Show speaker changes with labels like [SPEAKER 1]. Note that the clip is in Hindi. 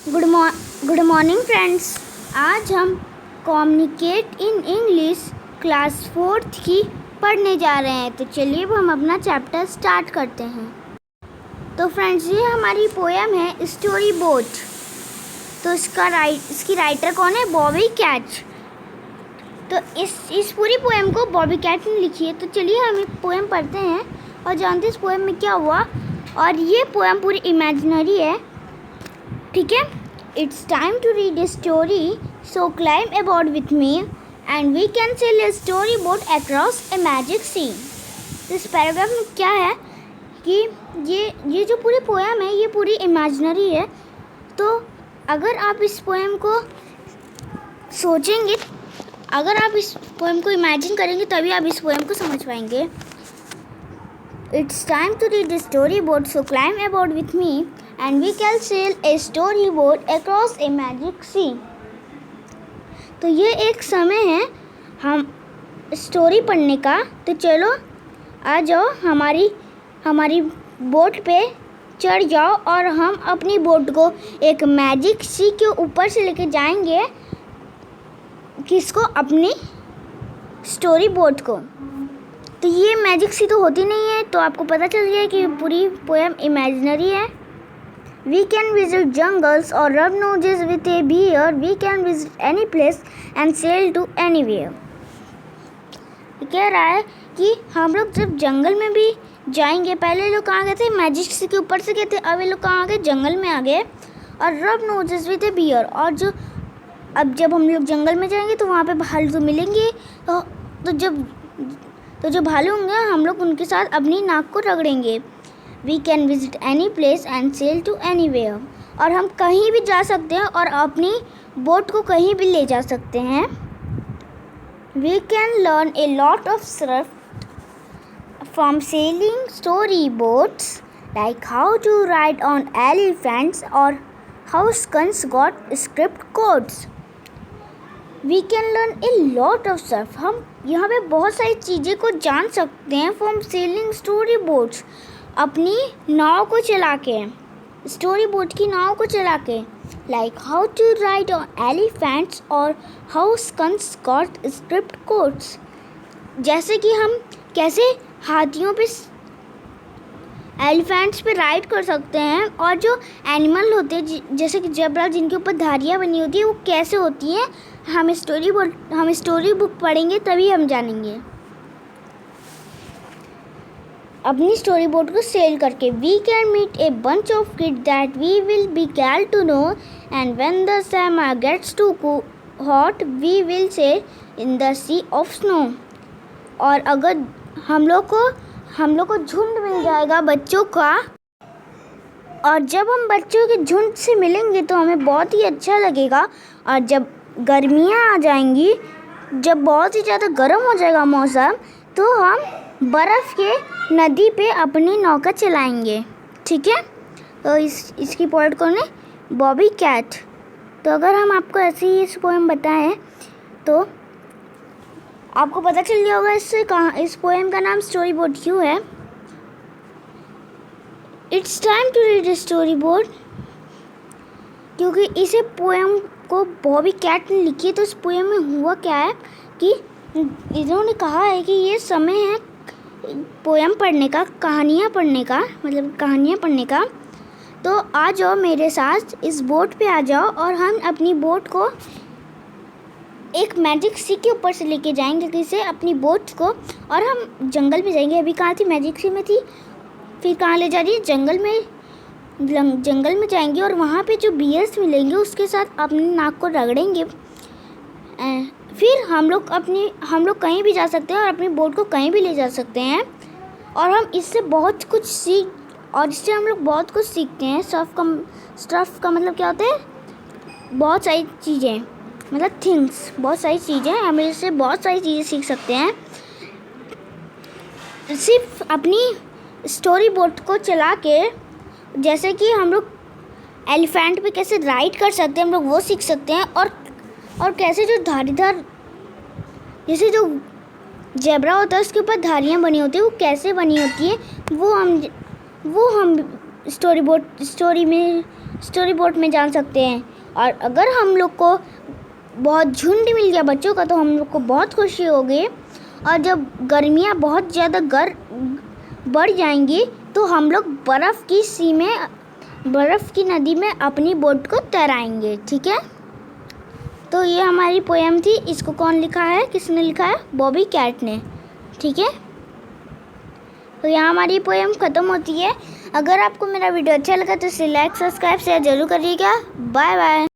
[SPEAKER 1] Good morning friends. आज हम communicate in English class 4th की पढ़ने जा रहे हैं। तो चलिए अब हम अपना चैप्टर स्टार्ट करते हैं। तो फ्रेंड्स, ये हमारी पोएम है स्टोरी बोट। तो इसकी राइटर कौन है? बॉबी कैट। तो इस पूरी पोएम को बॉबी कैट ने लिखी है। तो चलिए हम एक पोएम पढ़ते हैं और जानते हैं इस पोएम में क्या हुआ। और ये पोएम पूरी इमेजिनरी है, ठीक है। It's time to read a story, so climb aboard with me and we can sail a storyboat across a magic sea. इस पैराग्राफ में क्या है कि ये जो पूरी पोएम है ये पूरी इमेजिनरी है। तो अगर आप इस पोएम को सोचेंगे, अगर आप इस पोएम को इमेजिन करेंगे तभी आप इस पोएम को समझ पाएंगे। It's time to read a storyboat, so climb aboard with me and we can sail a storyboat across a magic sea. तो ये एक समय है हम स्टोरी पढ़ने का। तो चलो आ जाओ, हमारी बोट पे चढ़ जाओ और हम अपनी बोट को एक मैजिक सी के ऊपर से लेके जाएंगे। किसको? अपनी स्टोरी बोट को। तो ये मैजिक सी तो होती नहीं है, तो आपको पता चल गया कि पूरी पोएम इमेजिनरी है। We can visit jungles or rub noses with a bear. We can visit any place and sail to anywhere. कह रहा है कि हम लोग जब जंगल में भी जाएंगे, पहले लोग कहाँ गए थे? मैजिक सी के ऊपर से गए थे। अब ये लोग कहाँ आ गए? जंगल में आ गए। और रब नोजेस विद ए बियर, और जब हम लोग जंगल में जाएंगे तो वहाँ पे भालू तो मिलेंगे। तो जो भालू होंगे हम लोग उनके साथ अपनी नाक को रगड़ेंगे। We can visit any place and sail to anywhere. और हम कहीं भी जा सकते हैं और अपनी बोट को कहीं भी ले जा सकते हैं। We can learn a lot of stuff from sailing storyboats, like how to ride on elephants or how skunks got script codes. We can learn a lot of stuff. हम यहाँ पे बहुत सारी चीज़ें को जान सकते हैं from sailing storyboats. अपनी नाव को चला के, स्टोरी बोट की नाव को चला के, like how to ride on elephants और how skunks got script codes. जैसे कि हम कैसे हाथियों पे, एलिफेंट्स पे राइड कर सकते हैं, और जो एनिमल होते हैं जैसे कि जेब्रा जिनके ऊपर धारियाँ बनी होती है वो कैसे होती हैं, हम स्टोरी बुक पढ़ेंगे तभी हम जानेंगे। अपनी स्टोरी बोट को सेल करके we can meet a bunch of kid that we will be glad to know, and when the summer gets too hot we will sail in the sea of snow. और अगर हम लोग को झुंड मिल जाएगा बच्चों का, और जब हम बच्चों के झुंड से मिलेंगे तो हमें बहुत ही अच्छा लगेगा। और जब गर्मियाँ आ जाएंगी, जब बहुत ही ज़्यादा गर्म हो जाएगा मौसम, तो हम बर्फ़ के नदी पे अपनी नौका चलाएंगे, ठीक है। तो इसकी पोएट कौन है? बॉबी कैट। तो अगर हम आपको ऐसे ही इस पोएम बताएं तो आपको पता चल गया होगा इस पोएम का नाम स्टोरी बोट क्यों है। It's time to read a story boat, क्योंकि इसे पोएम को बॉबी कैट ने लिखी है। तो इस पोएम में हुआ क्या है कि इन्होंने कहा है कि ये समय है पोएम पढ़ने का, कहानियाँ पढ़ने का। तो आ जाओ मेरे साथ, इस बोट पे आ जाओ और हम अपनी बोट को एक मैजिक सी के ऊपर से लेके जाएंगे, किसे? अपनी बोट को। और हम जंगल में जाएंगे। अभी कहाँ थी? मैजिक सी में थी, फिर कहाँ ले जा रही है? जंगल में जाएंगे और वहाँ पे जो बियर्स मिलेंगे उसके साथ अपनी नाक को रगड़ेंगे। फिर हम लोग कहीं भी जा सकते हैं और अपनी बोट को कहीं भी ले जा सकते हैं। और हम इससे हम लोग बहुत कुछ सीखते हैं। स्टफ़ का मतलब क्या होता है? बहुत सारी चीज़ें, मतलब थिंग्स, बहुत सारी चीज़ें। हम इससे बहुत सारी चीज़ें सीख सकते हैं। सिर्फ अपनी स्टोरी बोट को चला के, जैसे कि हम लोग एलिफेंट पे कैसे राइड कर सकते हैं, हम लोग वो सीख सकते हैं। और कैसे जो धारीदार, जैसे जो जेब्रा होता है उसके ऊपर धारियाँ बनी होती है, वो कैसे बनी होती है वो हम स्टोरी बोर्ड में जान सकते हैं। और अगर हम लोग को बहुत झुंड मिल गया बच्चों का तो हम लोग को बहुत खुशी होगी। और जब गर्मियाँ बहुत ज़्यादा बढ़ जाएंगी तो हम लोग बर्फ़ की नदी में अपनी बोट को तैराएंगे, ठीक है। तो ये हमारी पोएम थी। इसको कौन लिखा है, किसने लिखा है? बॉबी कैट ने, ठीक है। तो यहाँ हमारी पोएम ख़त्म होती है। अगर आपको मेरा वीडियो अच्छा लगा तो इसे लाइक, सब्सक्राइब, शेयर जरूर करिएगा। Bye bye.